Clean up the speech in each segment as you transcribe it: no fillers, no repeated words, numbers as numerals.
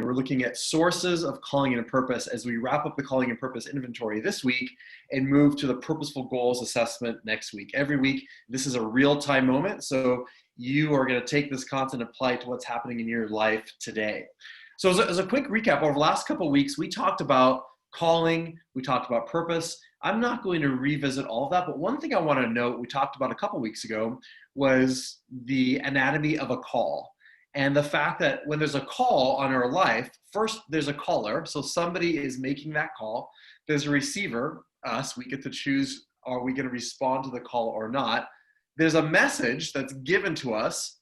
We're looking at sources of calling and purpose as we wrap up the calling and purpose inventory this week and move to the purposeful goals assessment next week. Every week, this is a real-time moment, so you are going to take this content and apply it to what's happening in your life today. So as a quick recap, over the last couple of weeks, we talked about calling, we talked about purpose. I'm not going to revisit all of that, but one thing I want to note, we talked about a couple of weeks ago, was the anatomy of a call. And the fact that when there's a call on our life, first there's a caller, so somebody is making that call. There's a receiver, us, we get to choose, are we going to respond to the call or not? There's a message that's given to us.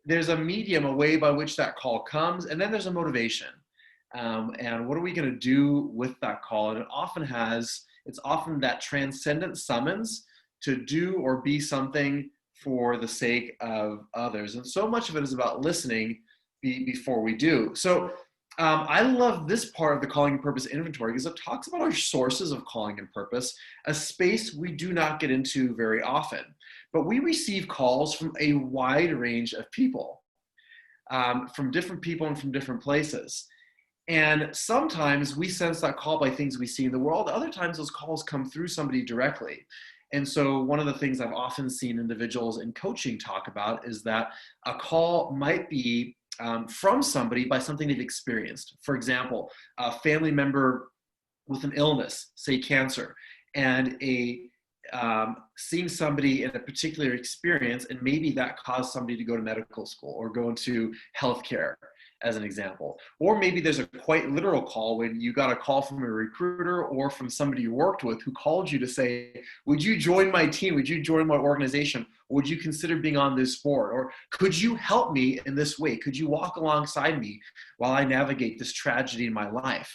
There's a medium, a way by which that call comes, and then there's a motivation. And what are we going to do with that call? And it's often that transcendent summons to do or be something for the sake of others. And so much of it is about listening before we do. So I love this part of the calling and purpose inventory because it talks about our sources of calling and purpose, a space we do not get into very often. But we receive calls from a wide range of people, from different people and from different places. And sometimes we sense that call by things we see in the world. Other times those calls come through somebody directly. And so one of the things I've often seen individuals in coaching talk about is that a call might be from somebody by something they've experienced. For example, a family member with an illness, say cancer, and seeing somebody in a particular experience, and maybe that caused somebody to go to medical school or go into healthcare, as an example. Or maybe there's a quite literal call when you got a call from a recruiter or from somebody you worked with who called you to say, would you join my team? Would you join my organization? Would you consider being on this board? Or could you help me in this way? Could you walk alongside me while I navigate this tragedy in my life?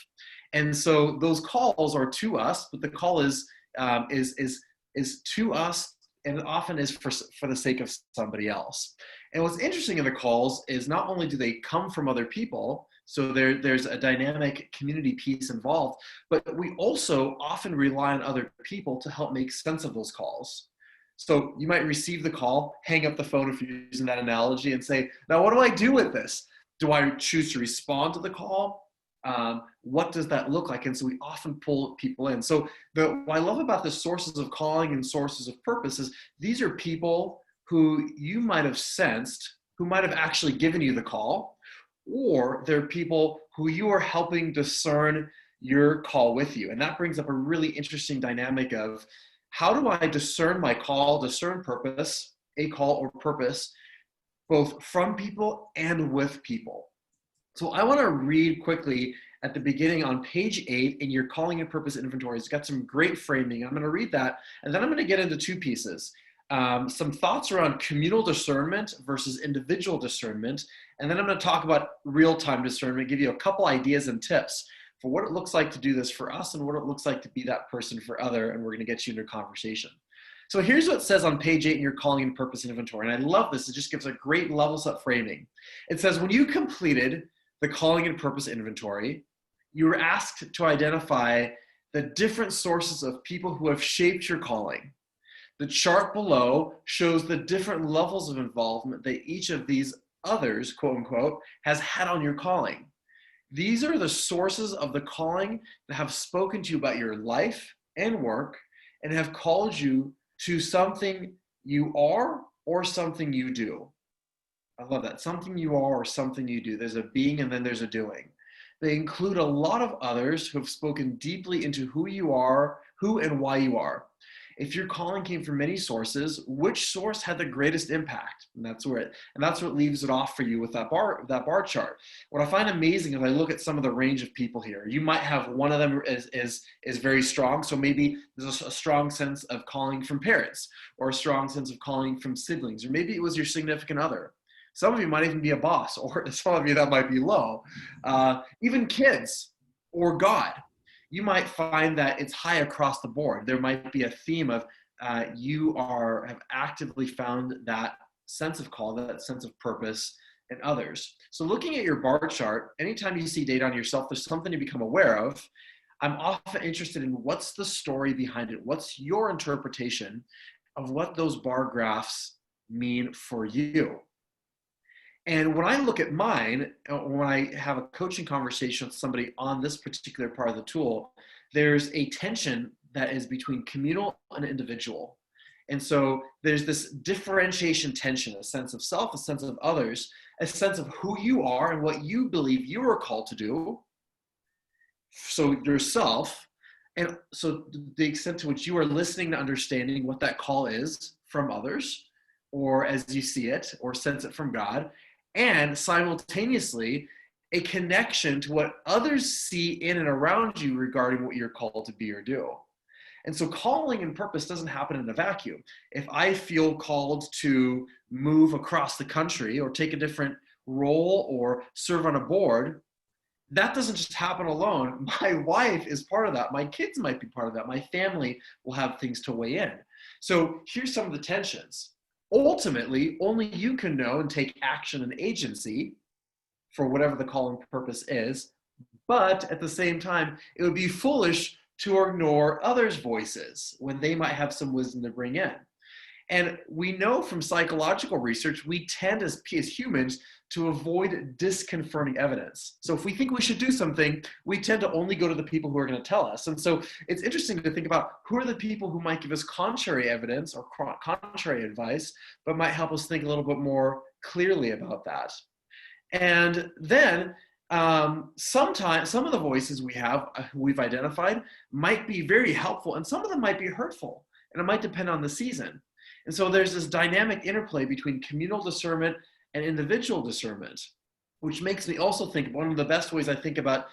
And so those calls are to us, but the call is to us, and often is for the sake of somebody else. And what's interesting in the calls is not only do they come from other people, so there's a dynamic community piece involved, but we also often rely on other people to help make sense of those calls. So you might receive the call, hang up the phone if you're using that analogy, and say, now what do I do with this? Do I choose to respond to the call? What does that look like? And so we often pull people in. So what I love about the sources of calling and sources of purpose is these are people who you might have sensed, who might have actually given you the call, or they're people who you are helping discern your call with you. And that brings up a really interesting dynamic of how do I discern my call, discern purpose, a call or purpose, both from people and with people. So I want to read quickly at the beginning on page 8 in your calling and purpose inventory. It's got some great framing. I'm going to read that, and then I'm going to get into two pieces. Some thoughts around communal discernment versus individual discernment, and then I'm going to talk about real-time discernment, give you a couple ideas and tips for what it looks like to do this for us and what it looks like to be that person for other, and we're going to get you into a conversation. So here's what it says on page 8 in your calling and purpose inventory, and I love this. It just gives a great level-set framing. It says, when you completed the calling and purpose inventory, you were asked to identify the different sources of people who have shaped your calling. The chart below shows the different levels of involvement that each of these others, quote unquote, has had on your calling. These are the sources of the calling that have spoken to you about your life and work and have called you to something you are or something you do. I love that. Something you are or something you do. There's a being and then there's a doing. They include a lot of others who have spoken deeply into who you are, who and why you are. If your calling came from many sources, which source had the greatest impact? And that's what leaves it off for you with that bar chart. What I find amazing is I look at some of the range of people here. You might have one of them is very strong. So maybe there's a strong sense of calling from parents, or a strong sense of calling from siblings, or maybe it was your significant other. Some of you might even be a boss, or some of you that might be low. Even kids or God. You might find that it's high across the board. There might be a theme of you have actively found that sense of call, that sense of purpose in others. So looking at your bar chart, anytime you see data on yourself, there's something to become aware of. I'm often interested in what's the story behind it. What's your interpretation of what those bar graphs mean for you? And when I look at mine, when I have a coaching conversation with somebody on this particular part of the tool, there's a tension that is between communal and individual. And so there's this differentiation tension, a sense of self, a sense of others, a sense of who you are and what you believe you are called to do. So yourself, and so the extent to which you are listening to understanding what that call is from others, or as you see it, or sense it from God, and simultaneously a connection to what others see in and around you regarding what you're called to be or do. And so calling and purpose doesn't happen in a vacuum. If I feel called to move across the country or take a different role or serve on a board, that doesn't just happen alone. My wife is part of that. My kids might be part of that. My family will have things to weigh in. So here's some of the tensions. Ultimately, only you can know and take action and agency for whatever the call and purpose is. But at the same time, it would be foolish to ignore others' voices when they might have some wisdom to bring in. And we know from psychological research, we tend as humans to avoid disconfirming evidence. So if we think we should do something, we tend to only go to the people who are going to tell us. And so it's interesting to think about who are the people who might give us contrary evidence or contrary advice, but might help us think a little bit more clearly about that. And then sometimes some of the voices we've identified might be very helpful, and some of them might be hurtful, and it might depend on the season. And so there's this dynamic interplay between communal discernment and individual discernment, which makes me also think one of the best ways I think about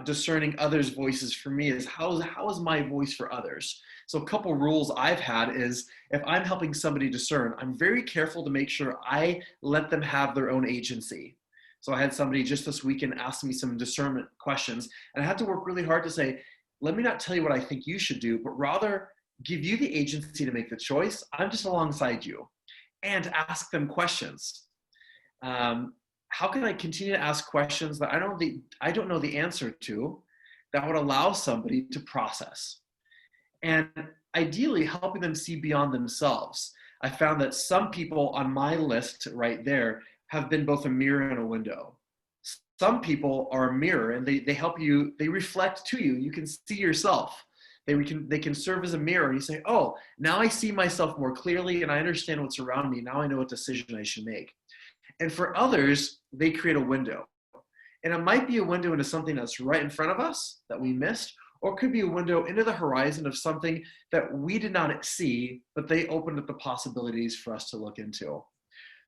discerning others' voices for me is how is my voice for others? So a couple rules I've had is if I'm helping somebody discern, I'm very careful to make sure I let them have their own agency. So I had somebody just this weekend ask me some discernment questions, and I had to work really hard to say, let me not tell you what I think you should do, but rather give you the agency to make the choice. I'm just alongside you, and ask them questions. How can I continue to ask questions that I don't know the answer to that would allow somebody to process? And ideally helping them see beyond themselves. I found that some people on my list right there have been both a mirror and a window. Some people are a mirror and they help you, they reflect to you. You can see yourself. They can serve as a mirror and you say, oh, now I see myself more clearly and I understand what's around me. Now I know what decision I should make. And for others, they create a window. And it might be a window into something that's right in front of us that we missed, or it could be a window into the horizon of something that we did not see, but they opened up the possibilities for us to look into.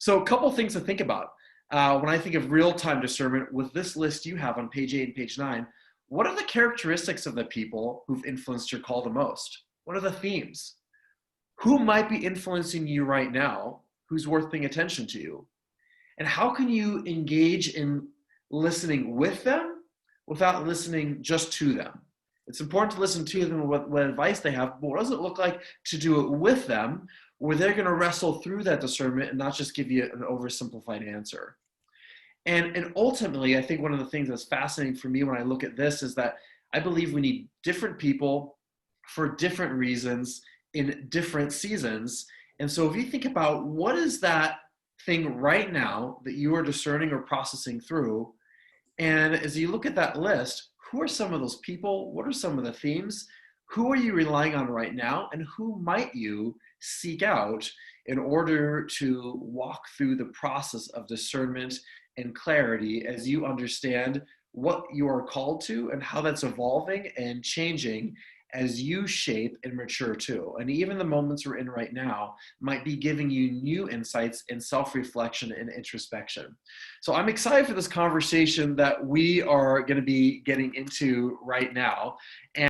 So a couple things to think about. When I think of real-time discernment, with this list you have on page 8 and page 9, what are the characteristics of the people who've influenced your call the most? What are the themes? Who might be influencing you right now who's worth paying attention to you? And how can you engage in listening with them without listening just to them? It's important to listen to them, what advice they have, but what does it look like to do it with them where they're going to wrestle through that discernment and not just give you an oversimplified answer? And ultimately, I think one of the things that's fascinating for me when I look at this is that I believe we need different people for different reasons in different seasons. And so if you think about what is that thing right now that you are discerning or processing through, and as you look at that list, who are some of those people? What are some of the themes? Who are you relying on right now? And who might you seek out in order to walk through the process of discernment and clarity as you understand what you are called to and how that's evolving and changing as you shape and mature too. And even the moments we're in right now might be giving you new insights in self-reflection and introspection. So I'm excited for this conversation that we are going to be getting into right now. And